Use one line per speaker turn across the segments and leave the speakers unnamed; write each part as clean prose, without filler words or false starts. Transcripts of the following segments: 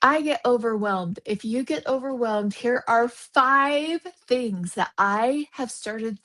I get overwhelmed. If you get overwhelmed, here are 5 things that I have started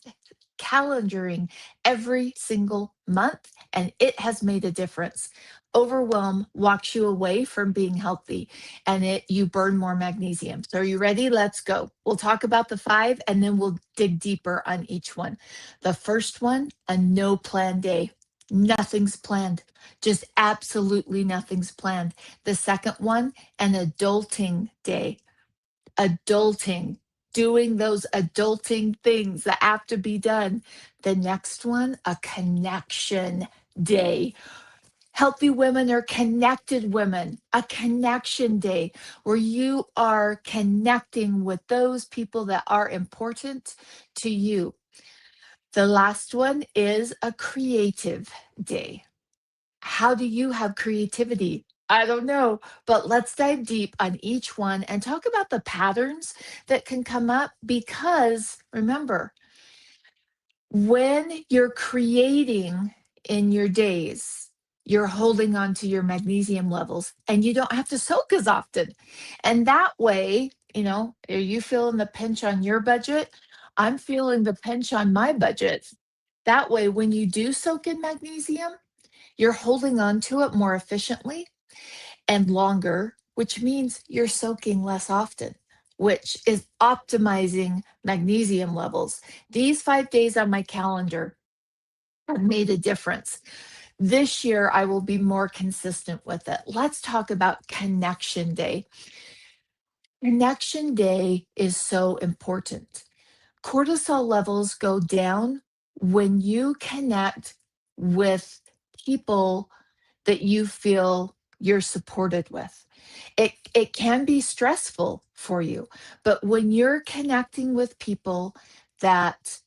calendaring every single month, and it has made a difference. Overwhelm walks you away from being healthy, and you burn more magnesium. So are you ready? Let's go. We'll talk about the 5 and then we'll dig deeper on each one. The first one, a no plan day. Nothing's planned. Just absolutely nothing's planned. The second one, an adulting day. Adulting, doing those adulting things that have to be done. The next one, a connection day. Healthy women are connected women, a connection day where you are connecting with those people that are important to you. The last one is a creative day. How do you have creativity? I don't know, but let's dive deep on each one and talk about the patterns that can come up because remember, when you're creating in your days, you're holding on to your magnesium levels and you don't have to soak as often. And that way, are you feeling the pinch on your budget? I'm feeling the pinch on my budget. That way, when you do soak in magnesium, you're holding on to it more efficiently and longer, which means you're soaking less often, which is optimizing magnesium levels. These 5 days on my calendar have made a difference. This year, I will be more consistent with it. Let's talk about Connection Day. Connection Day is so important. Cortisol levels go down when you connect with people that you feel you're supported with. It can be stressful for you, but when you're connecting with people that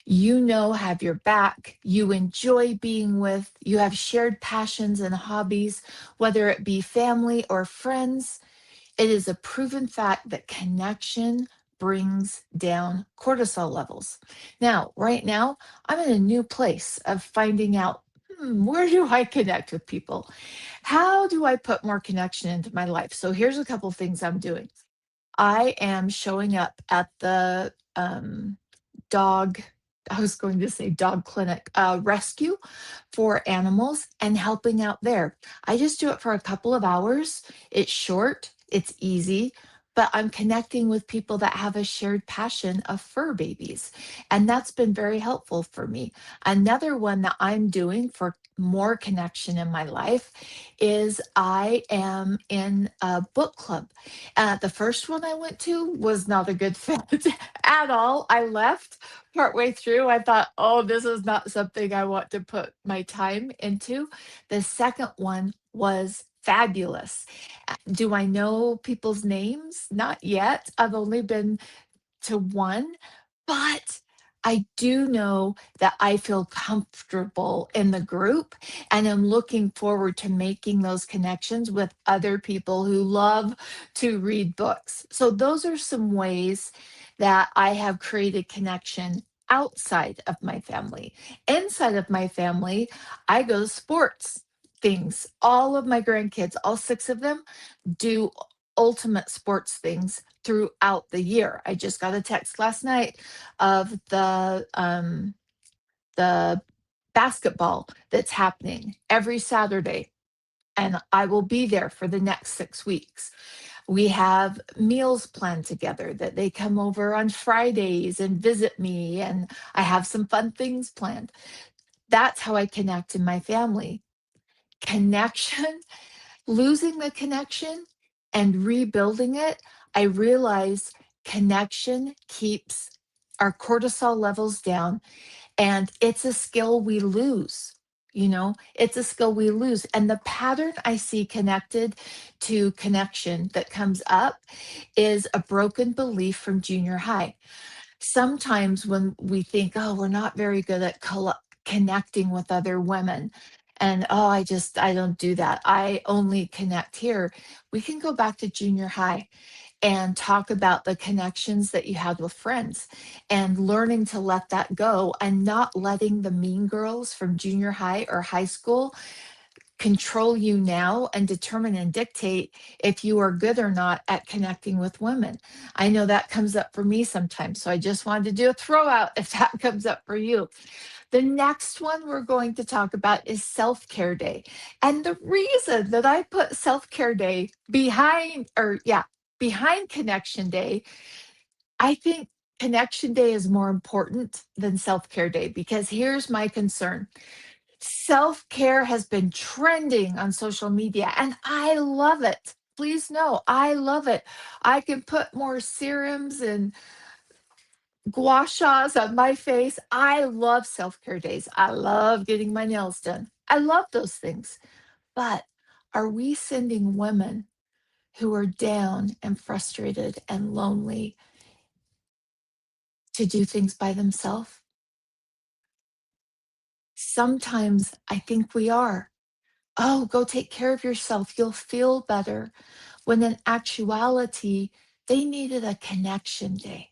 have your back, you enjoy being with, you have shared passions and hobbies, whether it be family or friends, it is a proven fact that connection brings down cortisol levels. Now, right now, I'm in a new place of finding out where do I connect with people? How do I put more connection into my life? So here's a couple things I'm doing. I am showing up at the dog, I was going to say dog clinic, rescue for animals and helping out there. I just do it for a couple of hours. It's short, it's easy, but I'm connecting with people that have a shared passion of fur babies. And that's been very helpful for me. Another one that I'm doing for more connection in my life is I am in a book club. The first one I went to was not a good fit at all. I left partway through. I thought, oh, this is not something I want to put my time into. The second one was fabulous. Do I know people's names? Not yet. I've only been to one, but I do know that I feel comfortable in the group and I'm looking forward to making those connections with other people who love to read books. So, those are some ways that I have created connection outside of my family. Inside of my family, I go to sports things. All of my grandkids, all 6 of them, do ultimate sports things throughout the year. I just got a text last night of the basketball that's happening every Saturday, and I will be there for the next 6 weeks. We have meals planned together that they come over on Fridays and visit me, and I have some fun things planned. That's how I connect in my family. Connection, losing the connection and rebuilding it, I realize connection keeps our cortisol levels down and it's a skill we lose. It's a skill we lose. And the pattern I see connected to connection that comes up is a broken belief from junior high. Sometimes when we think, oh, we're not very good at connecting with other women, and oh, I don't do that. I only connect here. We can go back to junior high and talk about the connections that you had with friends and learning to let that go and not letting the mean girls from junior high or high school control you now and determine and dictate if you are good or not at connecting with women. I know that comes up for me sometimes. So I just wanted to do a throw out if that comes up for you. The next one we're going to talk about is Self Care Day. And the reason that I put Self Care Day behind Connection Day, I think Connection Day is more important than Self Care Day because here's my concern. Self care has been trending on social media and I love it. Please know, I love it. I can put more serums and gua shas on my face. I love self care days. I love getting my nails done. I love those things. But are we sending women who are down and frustrated and lonely to do things by themselves? Sometimes I think we are. Oh, go take care of yourself. You'll feel better. When in actuality, they needed a connection day,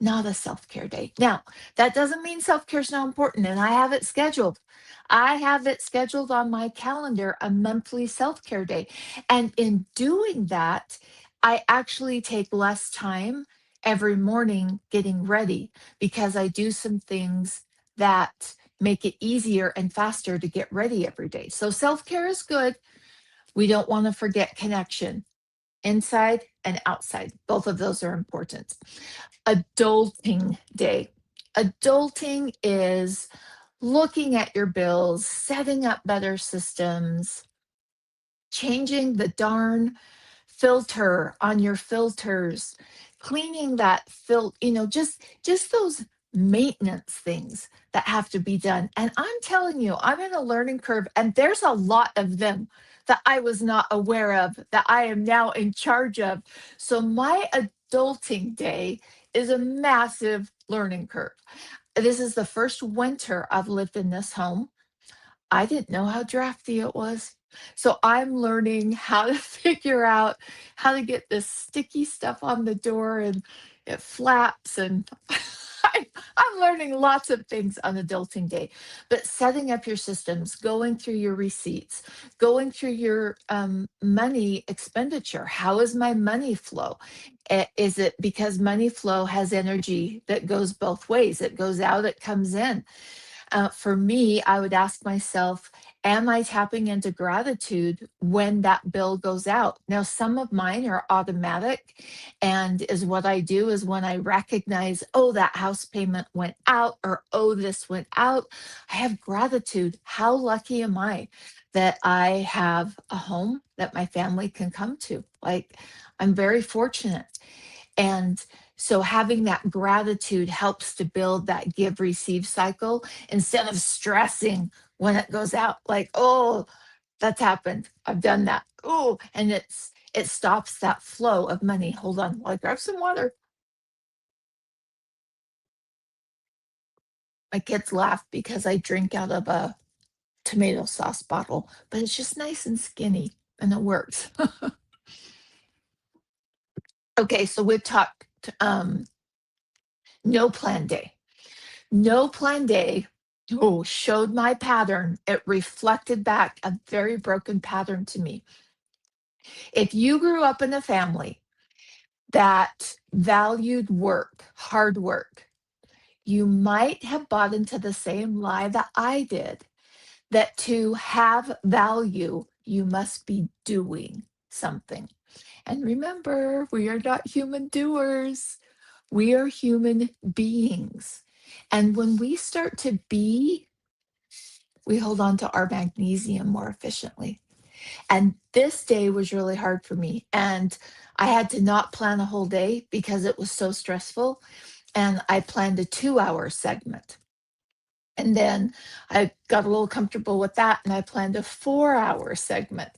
not a self care day. Now, that doesn't mean self care is not important, and I have it scheduled. I have it scheduled on my calendar, a monthly self care day. And in doing that, I actually take less time every morning getting ready because I do some things that make it easier and faster to get ready every day. So self care is good. We don't want to forget connection inside and outside. Both of those are important. Adulting day. Adulting is looking at your bills, setting up better systems, changing the darn filter on your filters, cleaning that just those maintenance things that have to be done. And I'm telling you, I'm in a learning curve and there's a lot of them that I was not aware of that I am now in charge of. So my adulting day is a massive learning curve. This is the first winter I've lived in this home. I didn't know how drafty it was. So I'm learning how to figure out how to get this sticky stuff on the door and it flaps and I'm learning lots of things on adulting day. But setting up your systems, going through your receipts, going through your money expenditure. How is my money flow? Is it because money flow has energy that goes both ways? It goes out, it comes in. For me, I would ask myself, am I tapping into gratitude when that bill goes out? Now, some of mine are automatic. And is what I do is when I recognize, oh, that house payment went out, or oh, this went out, I have gratitude. How lucky am I that I have a home that my family can come to? Like, I'm very fortunate. And so having that gratitude helps to build that give receive cycle instead of stressing when it goes out like, oh, that's happened. I've done that. Oh, and it stops that flow of money. Hold on, while I grab some water. My kids laugh because I drink out of a tomato sauce bottle, but it's just nice and skinny and it works. Okay, so we've talked no plan day. No plan day, oh, showed my pattern. It reflected back a very broken pattern to me. If you grew up in a family that valued work, hard work, you might have bought into the same lie that I did, that to have value, you must be doing something. And remember, we are not human doers. We are human beings. And when we start to be, we hold on to our magnesium more efficiently. And this day was really hard for me. And I had to not plan a whole day because it was so stressful. And I planned a 2 hour segment. And then I got a little comfortable with that and I planned a 4 hour segment.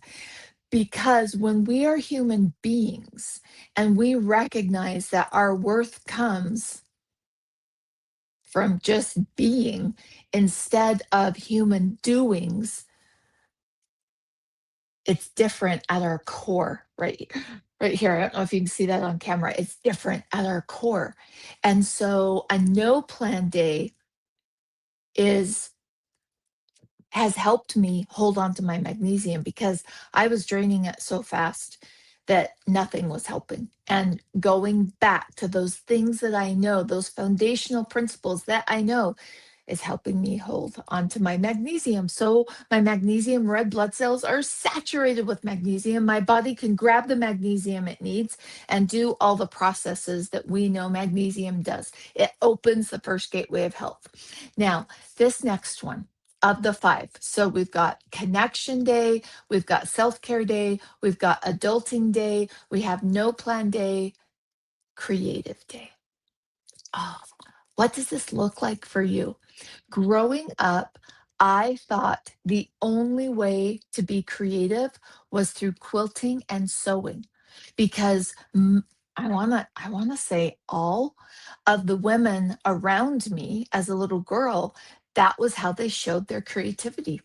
Because when we are human beings and we recognize that our worth comes from just being instead of human doings, it's different at our core, right here. I don't know if you can see that on camera. It's different at our core. And so a no plan day is has helped me hold on to my magnesium because I was draining it so fast that nothing was helping. And going back to those things that I know, those foundational principles that I know, is helping me hold onto my magnesium. So my magnesium red blood cells are saturated with magnesium. My body can grab the magnesium it needs and do all the processes that we know magnesium does. It opens the first gateway of health. Now, this next one of the five. So we've got connection day, we've got self-care day, we've got adulting day, we have no plan day, creative day. Oh, what does this look like for you? Growing up, I thought the only way to be creative was through quilting and sewing because I want to say all of the women around me as a little girl, that was how they showed their creativity.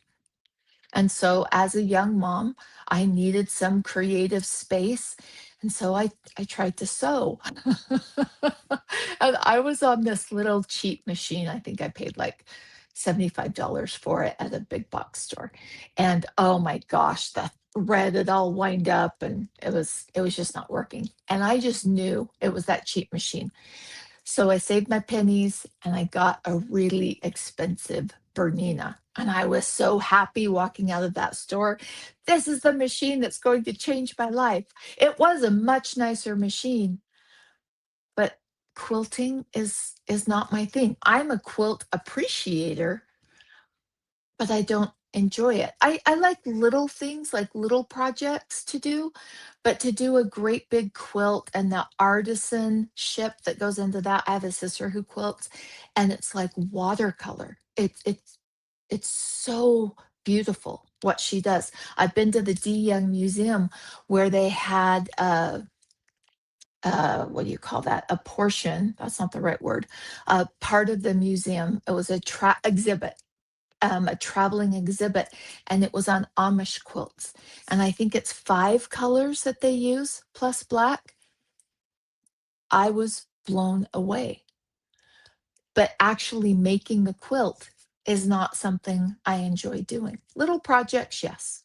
And so as a young mom, I needed some creative space. And so I tried to sew. And I was on this little cheap machine. I think I paid like $75 for it at a big box store. And oh my gosh, the thread had all wind up and it was just not working. And I just knew it was that cheap machine. So I saved my pennies and I got a really expensive Bernina. And I was so happy walking out of that store. This is the machine that's going to change my life. It was a much nicer machine, but quilting is not my thing. I'm a quilt appreciator, but I don't enjoy it. I like little things, like little projects to do, but to do a great big quilt and the artisanship that goes into that. I have a sister who quilts and it's like watercolor. It's so beautiful what she does. I've been to the D Young Museum where they had what do you call that? A portion, that's not the right word. Part of the museum, it was exhibit, a traveling exhibit, and it was on Amish quilts. And I think it's 5 colors that they use plus black. I was blown away. But actually making the quilt is not something I enjoy doing. Little projects, yes.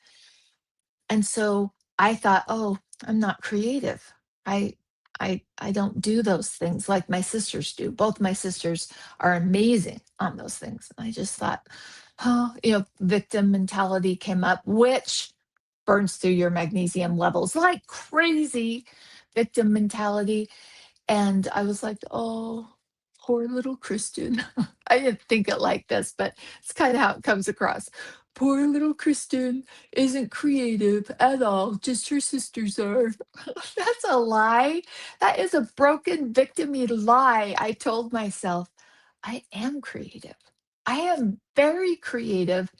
And so I thought, "Oh, I'm not creative. I I don't do those things like my sisters do." Both my sisters are amazing on those things. I just thought, "Oh," victim mentality came up, which burns through your magnesium levels like crazy, victim mentality. And I was like, "Oh, poor little Kristen." I didn't think it like this, but it's kinda how it comes across. "Poor little Kristen isn't creative at all, just her sisters are." That's a lie. That is a broken victim-y lie. I told myself, "I am creative. I am very creative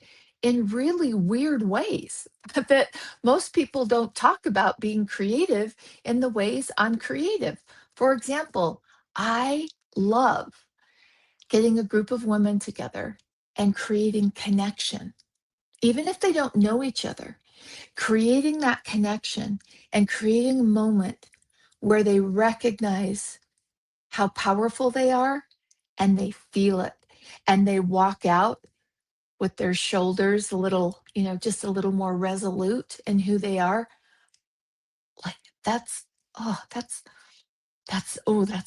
in really weird ways that most people don't talk about being creative in the ways I'm creative." For example, I love getting a group of women together and creating connection, even if they don't know each other, creating that connection and creating a moment where they recognize how powerful they are and they feel it and they walk out with their shoulders a little, just a little more resolute in who they are. Like that's, oh, that's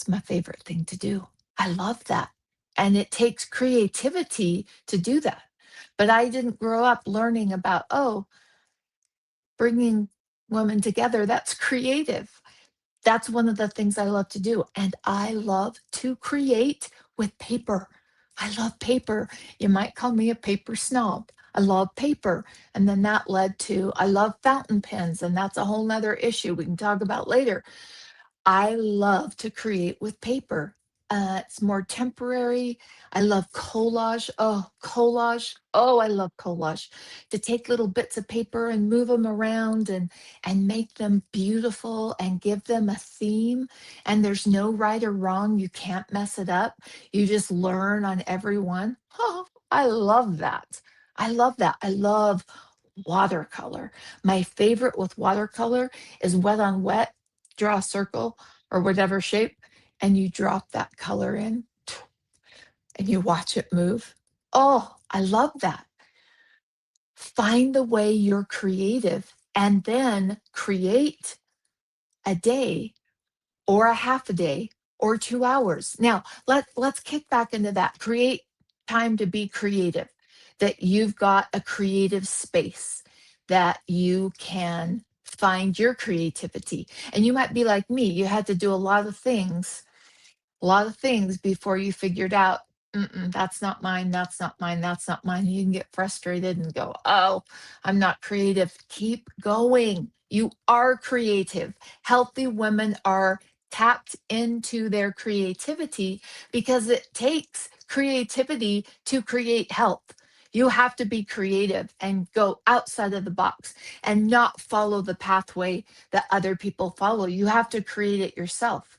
my favorite thing to do. I love that. And it takes creativity to do that. But I didn't grow up learning about, oh, bringing women together, that's creative. That's one of the things I love to do. And I love to create with paper. I love paper. You might call me a paper snob. I love paper. And then that led to, I love fountain pens. And that's a whole nother issue we can talk about later. I love to create with paper. It's more temporary. I love collage. Oh, collage. Oh, I love collage. To take little bits of paper and move them around and make them beautiful and give them a theme. And there's no right or wrong. You can't mess it up. You just learn on every one. Oh, I love that. I love that. I love watercolor. My favorite with watercolor is wet on wet. Draw a circle or whatever shape, and you drop that color in and you watch it move. Oh, I love that. Find the way you're creative and then create a day or a half a day or 2 hours. Now, let's kick back into that. Create time to be creative, that you've got a creative space that you can find your creativity. And you might be like me, you had to do a lot of things before you figured out, that's not mine, that's not mine, that's not mine. You can get frustrated and go, oh, I'm not creative. Keep going. You are creative. Healthy women are tapped into their creativity because it takes creativity to create health. You have to be creative and go outside of the box and not follow the pathway that other people follow. You have to create it yourself.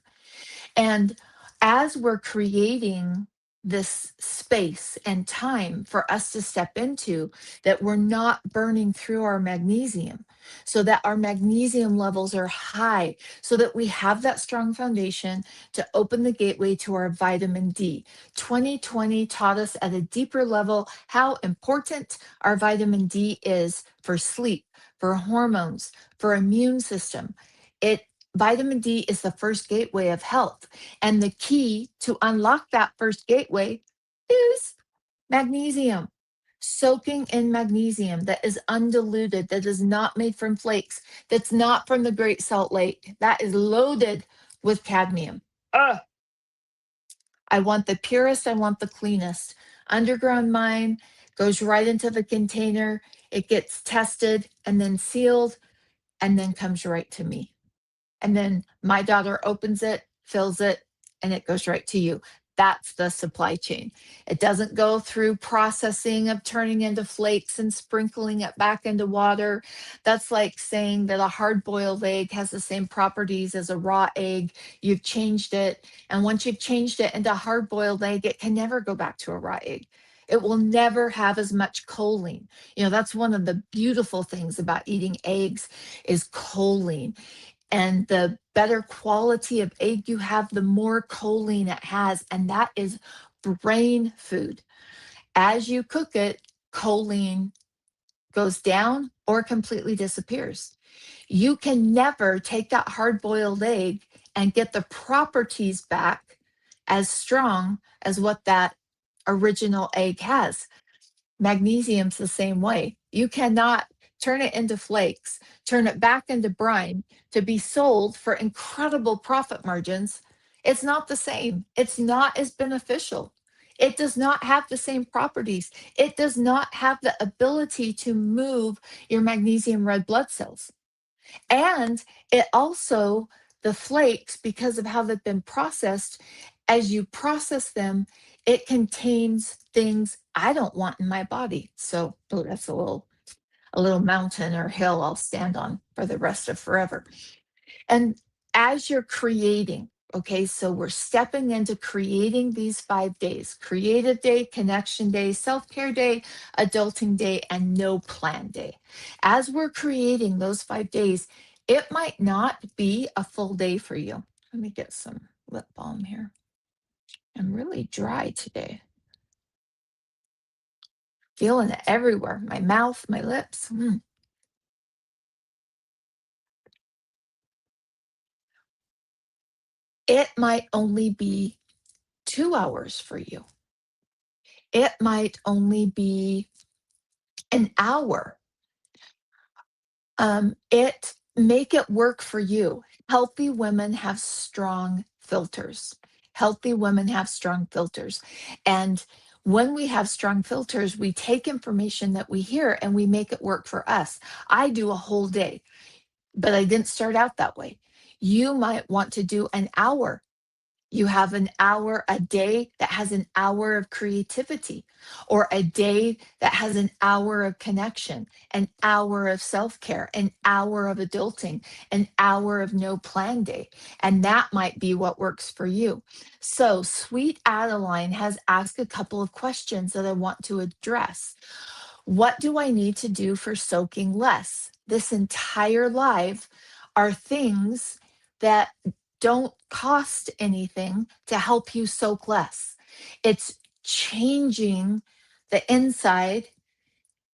And as we're creating this space and time for us to step into, that we're not burning through our magnesium, so that our magnesium levels are high, so that we have that strong foundation to open the gateway to our vitamin D. 2020 taught us at a deeper level how important our vitamin D is for sleep, for hormones, for immune system. It Vitamin D is the first gateway of health. And the key to unlock that first gateway is magnesium. Soaking in magnesium that is undiluted, that is not made from flakes, that's not from the Great Salt Lake, that is loaded with cadmium. Ugh. I want the purest, I want the cleanest. Underground mine goes right into the container, it gets tested and then sealed, and then comes right to me. And then my daughter opens it, fills it, and it goes right to you. That's the supply chain. It doesn't go through processing of turning into flakes and sprinkling it back into water. That's like saying that a hard boiled egg has the same properties as a raw egg. You've changed it. And once you've changed it into a hard boiled egg, it can never go back to a raw egg. It will never have as much choline. That's one of the beautiful things about eating eggs is choline, and the better quality of egg you have, the more choline it has. And that is brain food. As you cook it, choline goes down or completely disappears. You can never take that hard boiled egg and get the properties back as strong as what that original egg has. Magnesium's the same way. You cannot turn it into flakes, turn it back into brine to be sold for incredible profit margins. It's not the same. It's not as beneficial. It does not have the same properties. It does not have the ability to move your magnesium red blood cells. And it also, the flakes, because of how they've been processed, as you process them, it contains things I don't want in my body. So, oh, that's a little mountain or hill I'll stand on for the rest of forever. And as you're creating, okay, so we're stepping into creating these 5 days: creative day, connection day, self care day, adulting day, and no plan day. As we're creating those 5 days, it might not be a full day for you. Let me get some lip balm here. I'm really dry today, feeling it everywhere, my mouth, my lips. It might only be 2 hours for you. It might only be an hour. It Make it work for you. Healthy women have strong filters. Healthy women have strong filters. And when we have strong filters, we take information that we hear and we make it work for us. I do a whole day, but I didn't start out that way. You might want to do an hour. You have an hour a day that has an hour of creativity, or a day that has an hour of connection, an hour of self care, an hour of adulting, an hour of no plan day. And that might be what works for you. So, Sweet Adeline has asked a couple of questions that I want to address. What do I need to do for soaking less? This entire life are things that don't cost anything to help you soak less. It's changing the inside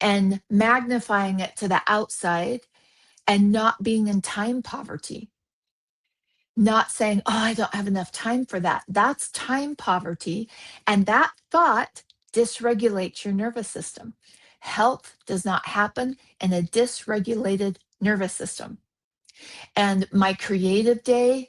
and magnifying it to the outside and not being in time poverty, not saying, oh, I don't have enough time for that. That's time poverty. And that thought dysregulates your nervous system. Health does not happen in a dysregulated nervous system. And my creative day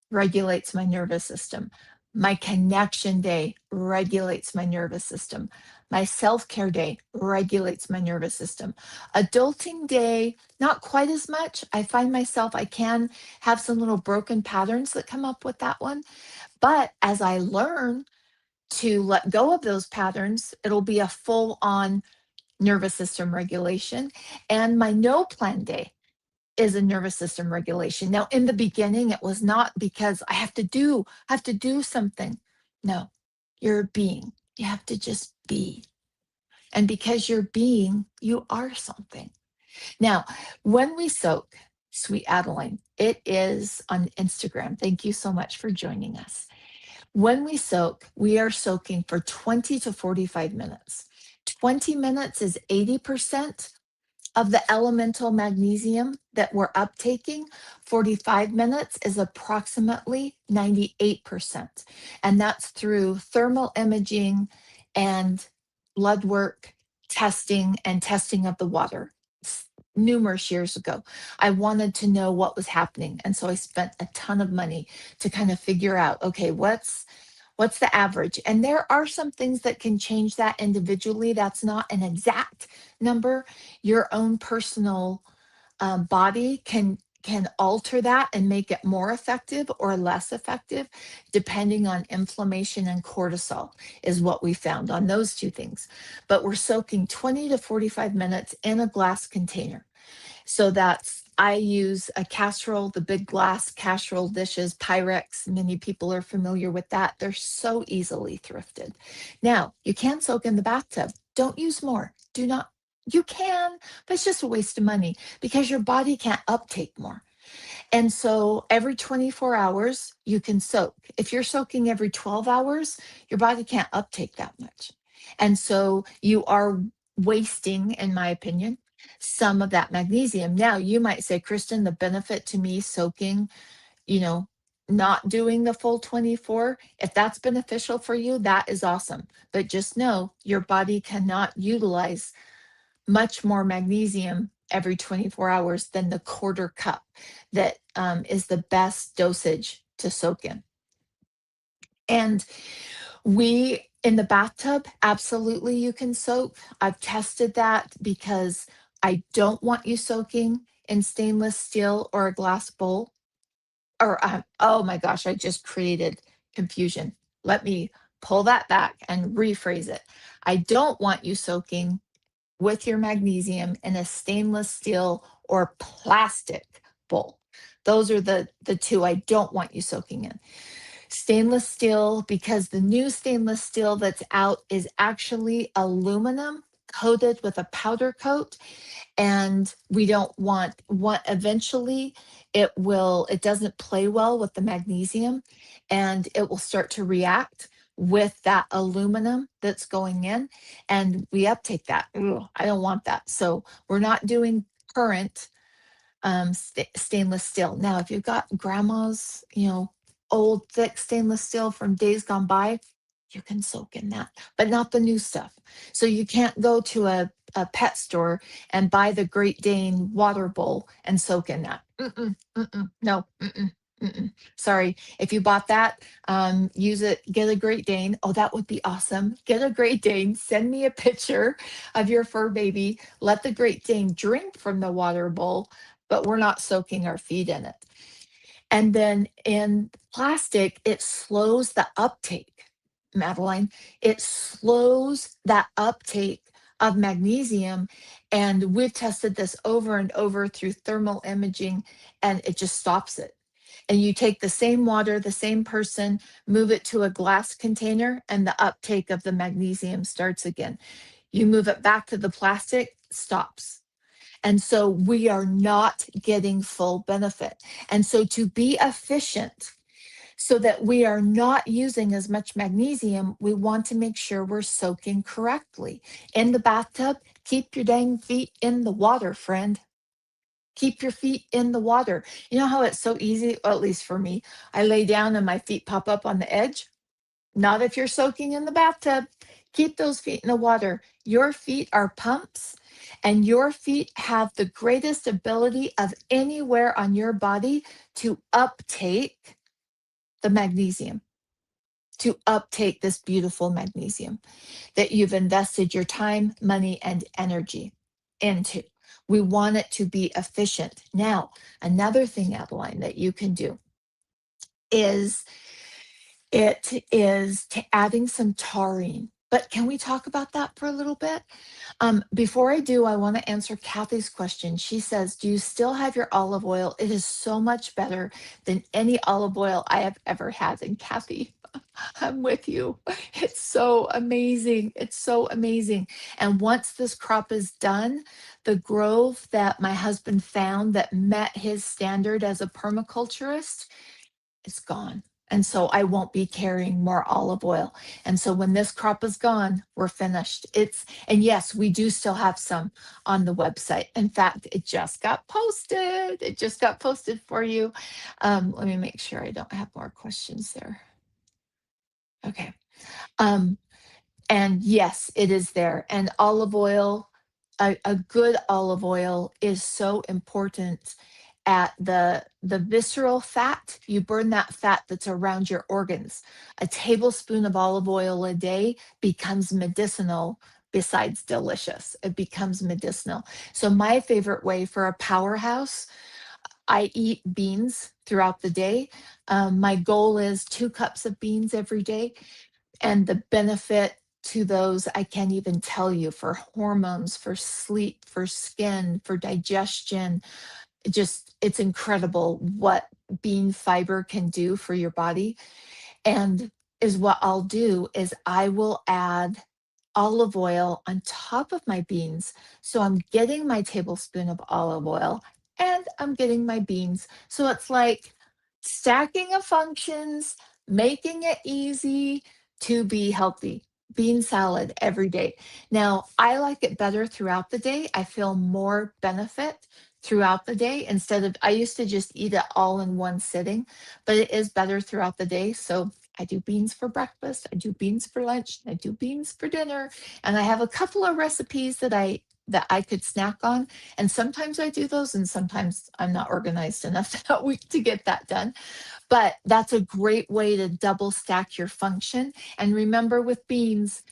regulates my nervous system. My connection day regulates my nervous system. My self care day regulates my nervous system. Adulting day, not quite as much. I find myself, I can have some little broken patterns that come up with that one. But as I learn to let go of those patterns, it'll be a full on nervous system regulation. And my no plan day is a nervous system regulation. Now, in the beginning, it was not because I have to do something. No, you're a being. You have to just be. And because you're being, you are something. Now, when we soak, sweet Adeline, it is on Instagram. Thank you so much for joining us. When we soak, we are soaking for 20 to 45 minutes. 20 minutes is 80% of the elemental magnesium that we're uptaking. 45 minutes is approximately 98%. And that's through thermal imaging and blood work testing and testing of the water. Numerous years ago, I wanted to know what was happening. And so I spent a ton of money to kind of figure out, okay, what's the average? And there are some things that can change that individually. That's not an exact number. Your own personal body can alter that and make it more effective or less effective, depending on inflammation and cortisol, is what we found on those two things. But we're soaking 20 to 45 minutes in a glass container. So I use a casserole, the big glass casserole dishes, Pyrex. Many people are familiar with that. They're so easily thrifted. Now, you can soak in the bathtub. Don't use more. Do not. You can, but it's just a waste of money because your body can't uptake more. And so every 24 hours, you can soak. If you're soaking every 12 hours, your body can't uptake that much. And so you are wasting, in my opinion, some of that magnesium. Now, you might say, Kristen, the benefit to me soaking, you know, not doing the full 24, if that's beneficial for you, that is awesome. But just know your body cannot utilize much more magnesium every 24 hours than the quarter cup that is the best dosage to soak in. And in the bathtub, absolutely you can soak. I've tested that because I don't want you soaking in stainless steel or a glass bowl. Or, oh my gosh, I just created confusion. Let me pull that back and rephrase it. I don't want you soaking with your magnesium in a stainless steel or plastic bowl. Those are the two I don't want you soaking in. Stainless steel, because the new stainless steel that's out is actually aluminum coated with a powder coat, and we don't want what eventually it doesn't play well with the magnesium, and it will start to react with that aluminum that's going in, and we uptake that. Ugh, I don't want that. So we're not doing current stainless steel. Now, if you've got grandma's, old thick stainless steel from days gone by, you can soak in that, but not the new stuff. So you can't go to a pet store and buy the Great Dane water bowl and soak in that. No, sorry. If you bought that, use it, get a Great Dane. Oh, that would be awesome. Get a Great Dane, send me a picture of your fur baby. Let the Great Dane drink from the water bowl, but we're not soaking our feet in it. And then in plastic, it slows the uptake, Madeline. It slows that uptake of magnesium. And we've tested this over and over through thermal imaging, and it just stops it. And you take the same water, the same person, move it to a glass container, and the uptake of the magnesium starts again. You move it back to the plastic, stops. And so we are not getting full benefit. And so to be efficient, so that we are not using as much magnesium, we want to make sure we're soaking correctly. In the bathtub, Keep your dang feet in the water, friend. Keep your feet in the water. You know how it's so easy, well, at least for me, I lay down and my feet pop up on the edge? Not if you're soaking in the bathtub. Keep those feet in the water. Your feet are pumps, and your feet have the greatest ability of anywhere on your body to uptake the magnesium, to uptake this beautiful magnesium that you've invested your time, money, and energy into. We want it to be efficient. Now, another thing, Adeline, that you can do is adding some taurine. But can we talk about that for a little bit? Before I do, I want to answer Kathy's question. She says, do you still have your olive oil? It is so much better than any olive oil I have ever had. And Kathy, I'm with you. It's so amazing. It's so amazing. And once this crop is done, the grove that my husband found that met his standard as a permaculturist is gone. And so I won't be carrying more olive oil. And so when this crop is gone, we're finished. And yes, we do still have some on the website. In fact, it just got posted. It just got posted for you. Let me make sure I don't have more questions there. Okay. Um, and yes, it is there. And olive oil, a good olive oil is so important at the visceral fat. You burn that fat that's around your organs. A tablespoon of olive oil a day becomes medicinal besides delicious. It becomes medicinal. So my favorite way for a powerhouse, I eat beans throughout the day. My goal is 2 cups of beans every day, and the benefit to those I can't even tell you, for hormones, for sleep, for skin, for digestion. It's incredible what bean fiber can do for your body. And is what I'll do is I will add olive oil on top of my beans. So I'm getting my tablespoon of olive oil and I'm getting my beans. So it's like stacking of functions, making it easy to be healthy. Bean salad every day. Now, I like it better throughout the day. I feel more benefit throughout the day instead of, I used to just eat it all in one sitting, but it is better throughout the day. So I do beans for breakfast, I do beans for lunch, I do beans for dinner, and I have a couple of recipes that I could snack on. And sometimes I do those, and sometimes I'm not organized enough that week to get that done. But that's a great way to double stack your function. And remember, with beans,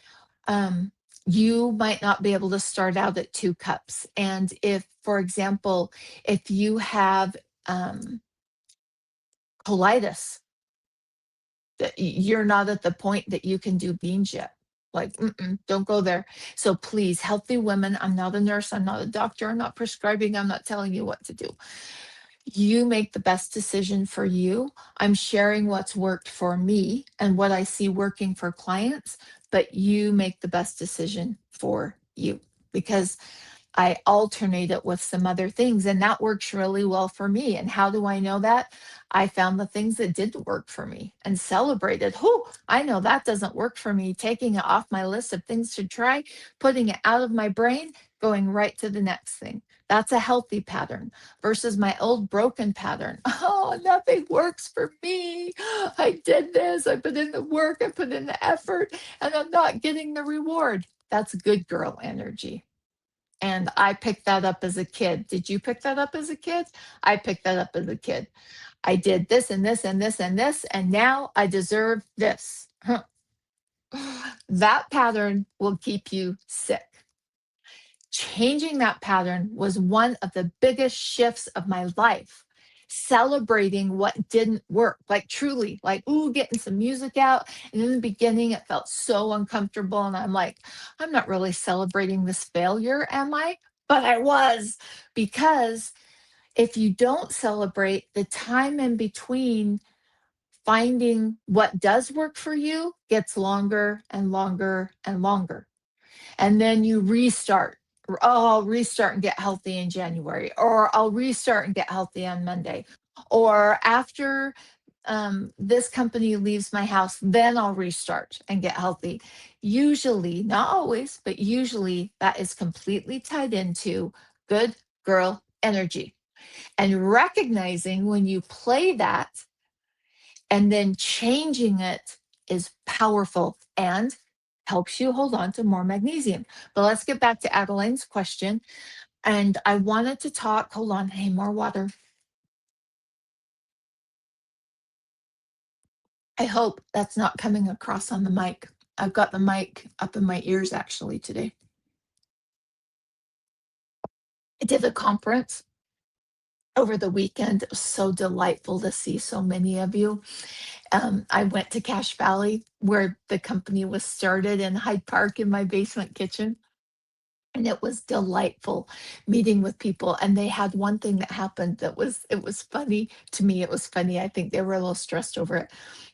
um, you might not be able to start out at 2 cups. And if, for example, if you have um, colitis, that you're not at the point that you can do beans yet. Like, don't go there. So please, healthy women, I'm not a nurse, I'm not a doctor, I'm not prescribing, I'm not telling you what to do. You make the best decision for you. I'm sharing what's worked for me and what I see working for clients, but you make the best decision for you, because I alternate it with some other things, and that works really well for me. And how do I know that? I found the things that didn't work for me and celebrated. Whoo, I know that doesn't work for me. Taking it off my list of things to try, putting it out of my brain, going right to the next thing. That's a healthy pattern versus my old broken pattern. Oh, nothing works for me. I did this, I put in the work, I put in the effort, and I'm not getting the reward. That's good girl energy. And I picked that up as a kid. Did you pick that up as a kid? I picked that up as a kid. I did this and this and this and this, and now I deserve this. Huh. That pattern will keep you sick. Changing that pattern was one of the biggest shifts of my life. Celebrating what didn't work, like truly, like, ooh, getting some music out. And in the beginning, it felt so uncomfortable. And I'm like, I'm not really celebrating this failure, am I? But I was, because if you don't celebrate the time in between, finding what does work for you gets longer and longer and longer. And then you restart. Oh, I'll restart and get healthy in January, or I'll restart and get healthy on Monday. Or after this company leaves my house, then I'll restart and get healthy. Usually, not always, but usually that is completely tied into good girl energy. And recognizing when you play that and then changing it is powerful and helps you hold on to more magnesium. But let's get back to Adeline's question. And I wanted to talk, hold on, hey, more water. I hope that's not coming across on the mic. I've got the mic up in my ears actually today. I did a conference over the weekend. It was so delightful to see so many of you. I went to Cache Valley, where the company was started, in Hyde Park in my basement kitchen. And it was delightful meeting with people. And they had one thing that happened that it was funny to me. It was funny. I think they were a little stressed over it.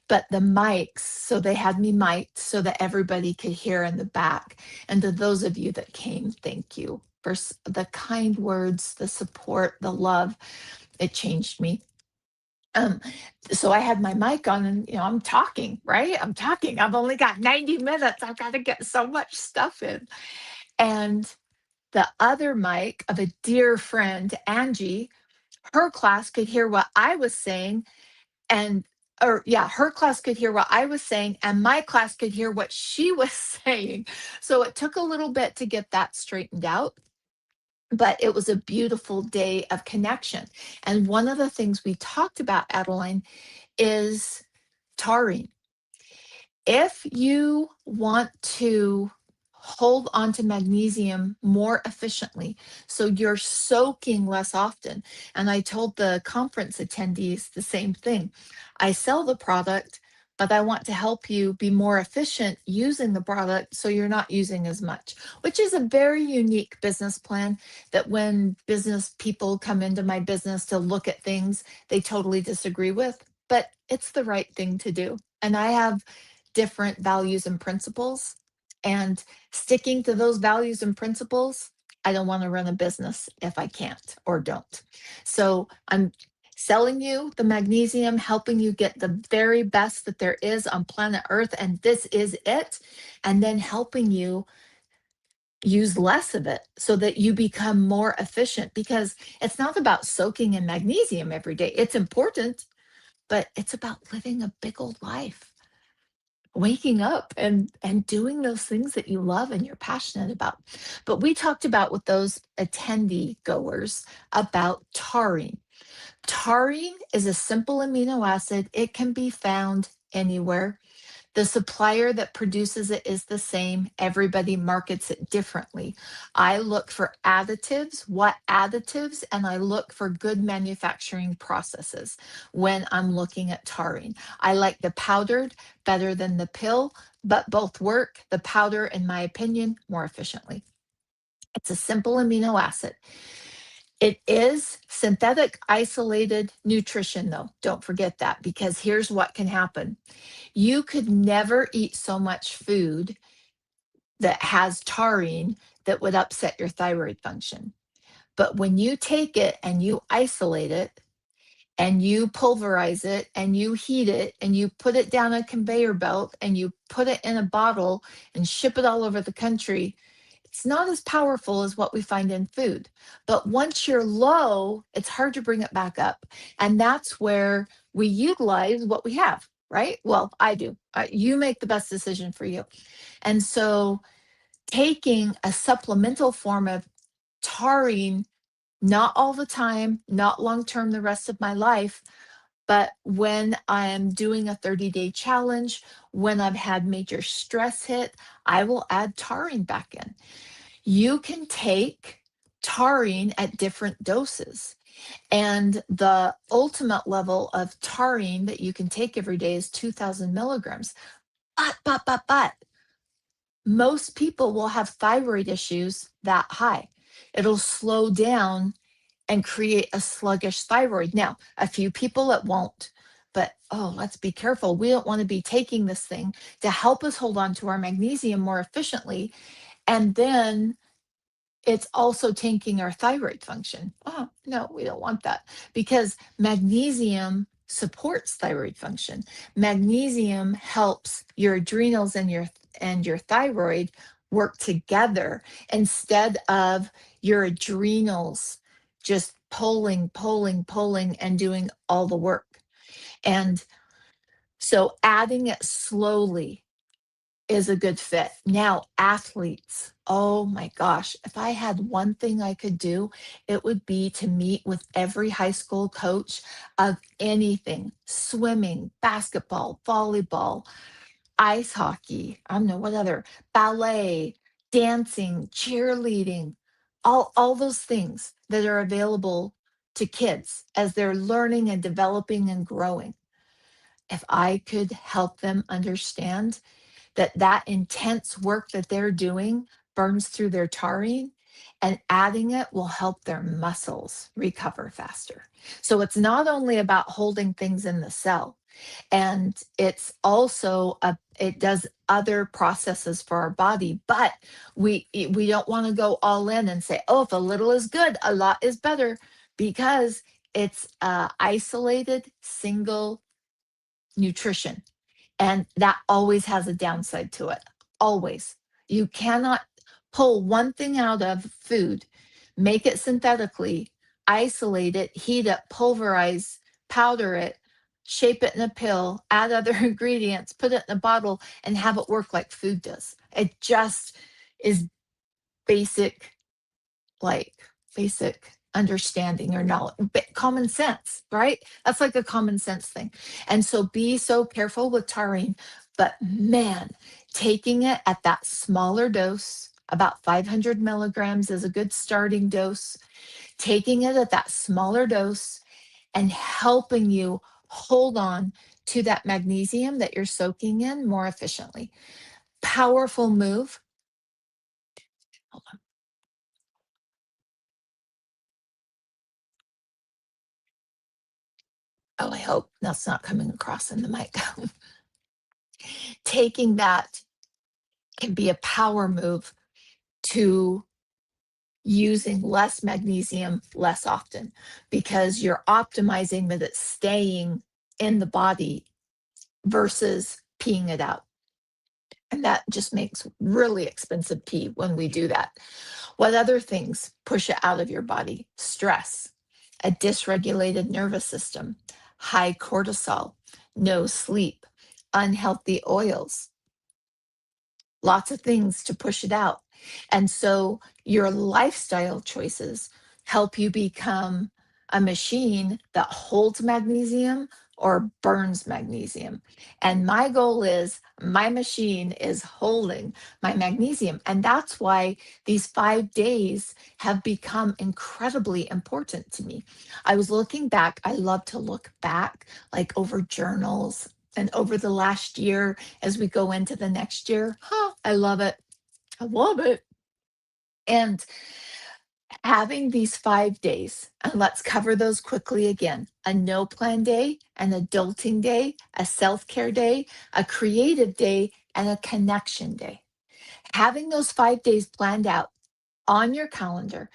But the mics, so they had me mic'd so that everybody could hear in the back. And to those of you that came, thank you for the kind words, the support, the love. It changed me. Um, so I had my mic on and I'm talking, right? I'm talking. I've only got 90 minutes. I've got to get so much stuff in. And the other mic of a dear friend, Angie, her class could hear what I was saying and or yeah, her class could hear what I was saying and my class could hear what she was saying. So it took a little bit to get that straightened out, but it was a beautiful day of connection. And one of the things we talked about, Adeline, is taurine. If you want to hold on to magnesium more efficiently, so you're soaking less often. And I told the conference attendees the same thing. I sell the product, but I want to help you be more efficient using the product so you're not using as much, which is a very unique business plan that when business people come into my business to look at things, they totally disagree with, but it's the right thing to do. And I have different values and principles. And sticking to those values and principles, I don't want to run a business if I can't or don't. So I'm selling you the magnesium, helping you get the very best that there is on planet Earth. And this is it. And then helping you use less of it so that you become more efficient because it's not about soaking in magnesium every day. It's important, but it's about living a big old life, waking up and doing those things that you love and you're passionate about. But we talked about with those attendee goers about taurine. Taurine is a simple amino acid. It can be found anywhere. The supplier that produces it is the same. Everybody markets it differently. I look for additives, what additives, and I look for good manufacturing processes when I'm looking at taurine. I like the powdered better than the pill, but both work. The powder, in my opinion, more efficiently. It's a simple amino acid. It is synthetic isolated nutrition, though. Don't forget that, because here's what can happen. You could never eat so much food that has taurine that would upset your thyroid function. But when you take it and you isolate it and you pulverize it and you heat it and you put it down a conveyor belt and you put it in a bottle and ship it all over the country, it's not as powerful as what we find in food. But once you're low, it's hard to bring it back up. And that's where we utilize what we have, right? Well, I do. You make the best decision for you. And so taking a supplemental form of taurine, not all the time, not long term the rest of my life, but when I'm doing a 30-day challenge, when I've had major stress hit, I will add taurine back in. You can take taurine at different doses. And the ultimate level of taurine that you can take every day is 2,000 milligrams. But most people will have thyroid issues that high. It'll slow down and create a sluggish thyroid. Now, a few people it won't, but oh, let's be careful. We don't want to be taking this thing to help us hold on to our magnesium more efficiently. And then it's also tanking our thyroid function. Oh, no, we don't want that because magnesium supports thyroid function. Magnesium helps your adrenals and your thyroid work together instead of your adrenals just pulling and doing all the work. And so adding it slowly is a good fit. Now, athletes, oh my gosh, if I had one thing I could do, it would be to meet with every high school coach of anything: swimming, basketball, volleyball, ice hockey, I don't know what other, ballet, dancing, cheerleading, all those things that are available to kids as they're learning and developing and growing. If I could help them understand that that intense work that they're doing burns through their taurine, and adding it will help their muscles recover faster. So it's not only about holding things in the cell, and it's also it does other processes for our body, but we don't want to go all in and say, oh, if a little is good, a lot is better, because it's isolated single nutrition, and that always has a downside to it. Always. You cannot pull one thing out of food, make it synthetically, isolate it, heat it, pulverize, powder it, shape it in a pill, add other ingredients, put it in a bottle, and have it work like food does. It just is basic, like basic understanding or knowledge, common sense, right? That's like a common sense thing. And so be so careful with taurine. But man, taking it at that smaller dose, about 500 milligrams is a good starting dose. Taking it at that smaller dose and helping you hold on to that magnesium that you're soaking in more efficiently. Powerful move. Hold on. Oh, I hope that's not coming across in the mic. Taking that can be a power move to using less magnesium less often, because you're optimizing that it's staying in the body versus peeing it out. And that just makes really expensive pee when we do that. What other things push it out of your body? Stress, a dysregulated nervous system, high cortisol, no sleep, unhealthy oils, lots of things to push it out. And so your lifestyle choices help you become a machine that holds magnesium or burns magnesium. And my goal is my machine is holding my magnesium. And that's why these 5 days have become incredibly important to me. I was looking back, I love to look back, like over journals and over the last year as we go into the next year. I love it. I love it. And having these 5 days, and let's cover those quickly again: a no plan day, an adulting day, a self care day, a creative day, and a connection day. Having those 5 days planned out on your calendar,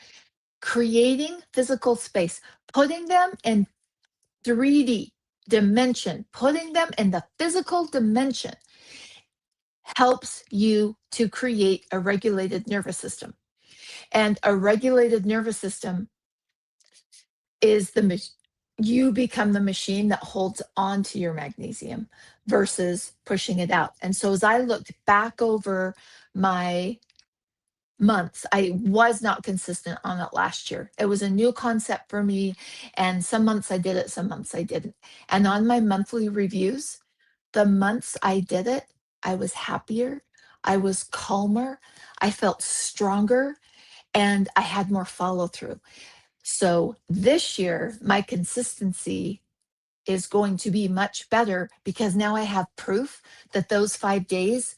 creating physical space, putting them in 3D dimension, putting them in the physical dimension helps you to create a regulated nervous system. And a regulated nervous system is you become the machine that holds on to your magnesium versus pushing it out. And so as I looked back over my months, I was not consistent on it last year. It was a new concept for me. And some months I did it, some months I didn't. And on my monthly reviews, the months I did it, I was happier, I was calmer, I felt stronger, and I had more follow through. So this year, my consistency is going to be much better because now I have proof that those 5 days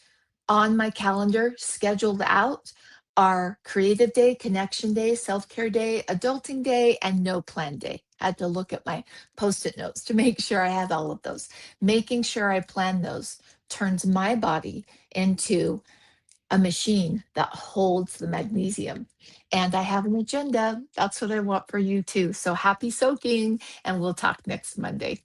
on my calendar scheduled out are creative day, connection day, self care day, adulting day, and no plan day. I had to look at my post it notes to make sure I had all of those. Making sure I plan those turns my body into a machine that holds the magnesium. And I have an agenda. That's what I want for you too. So happy soaking, and we'll talk next Monday.